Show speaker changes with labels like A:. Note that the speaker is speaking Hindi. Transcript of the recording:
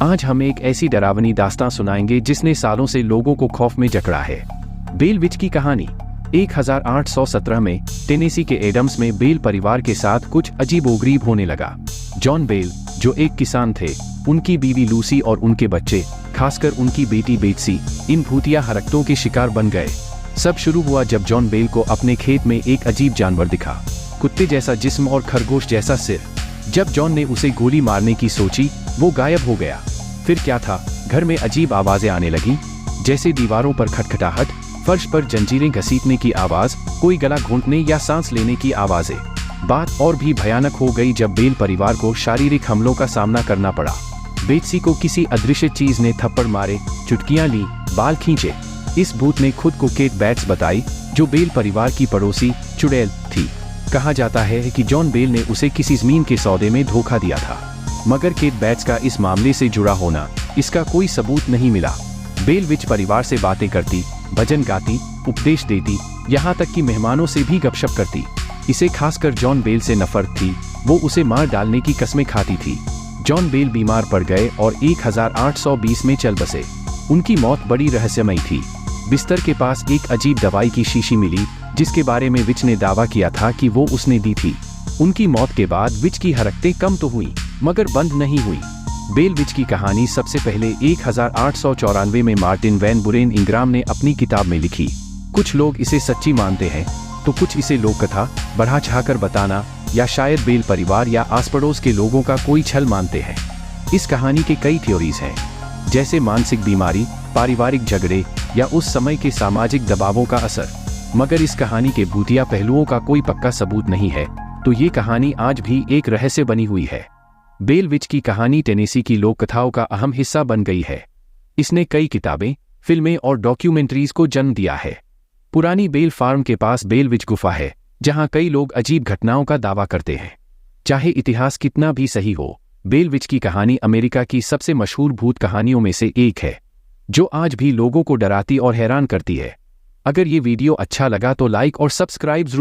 A: आज हम एक ऐसी डरावनी दास्तां सुनाएंगे जिसने सालों से लोगों को खौफ में जकड़ा है। बेल विच की कहानी। 1817 में टेनेसी के एडम्स में बेल परिवार के साथ कुछ अजीबोगरीब होने लगा। जॉन बेल, जो एक किसान थे, उनकी बीवी लूसी और उनके बच्चे, खासकर उनकी बेटी बेट्सी, इन भूतिया हरकतों के शिकार बन गए। सब शुरू हुआ जब जॉन बेल को अपने खेत में एक अजीब जानवर दिखा, कुत्ते जैसा जिस्म और खरगोश जैसा सिर। जब जॉन ने उसे गोली मारने की सोची, वो गायब हो गया। फिर क्या था, घर में अजीब आवाजें आने लगीं, जैसे दीवारों पर खटखटाहट, फर्श पर जंजीरें घसीटने की आवाज, कोई गला घोंटने या सांस लेने की आवाजें। बात और भी भयानक हो गई जब बेल परिवार को शारीरिक हमलों का सामना करना पड़ा। बेट्सी को किसी अदृश्य चीज ने थप्पड़ मारे, चुटकियां ली, बाल खींचे। इस भूत ने खुद को केट बैट्स बताई, जो बेल परिवार की पड़ोसी चुड़ैल थी। कहा जाता है कि जॉन बेल ने उसे किसी जमीन के सौदे में धोखा दिया था, मगर केट बैट्स का इस मामले से जुड़ा होना, इसका कोई सबूत नहीं मिला। बेल विच परिवार से बातें करती, भजन गाती, उपदेश देती, यहाँ तक कि मेहमानों से भी गपशप करती। इसे खासकर जॉन बेल से नफरत थी, वो उसे मार डालने की कस्में खाती थी। जॉन बेल बीमार पड़ गए और 1820 में चल बसे। उनकी मौत बड़ी रहस्यमयी थी। बिस्तर के पास एक अजीब दवाई की शीशी मिली, जिसके बारे में विच ने दावा किया था कि वो उसने दी थी। उनकी मौत के बाद विच की हरकतें कम तो हुई, मगर बंद नहीं हुई। बेल विच की कहानी सबसे पहले 1894 में मार्टिन वैन बुरेन इंग्राम ने अपनी किताब में लिखी। कुछ लोग इसे सच्ची मानते हैं, तो कुछ इसे लोककथा, बढ़ा चढ़ाकर बताना, या शायद बेल परिवार या आस पड़ोस के लोगों का कोई छल मानते हैं। इस कहानी के कई थ्योरीज हैं, जैसे मानसिक बीमारी, पारिवारिक झगड़े, या उस समय के सामाजिक दबावों का असर। मगर इस कहानी के भूतिया पहलुओं का कोई पक्का सबूत नहीं है, तो ये कहानी आज भी एक रहस्य बनी हुई है। बेल विच की कहानी टेनेसी की लोक कथाओं का अहम हिस्सा बन गई है। इसने कई किताबें, फिल्में और डॉक्यूमेंट्रीज को जन्म दिया है। पुरानी बेल फार्म के पास बेल विच गुफा है, जहां कई लोग अजीब घटनाओं का दावा करते हैं। चाहे इतिहास कितना भी सही हो, बेल विच की कहानी अमेरिका की सबसे मशहूर भूत कहानियों में से एक है, जो आज भी लोगों को डराती और हैरान करती है। अगर ये वीडियो अच्छा लगा तो लाइक और सब्सक्राइब जरूर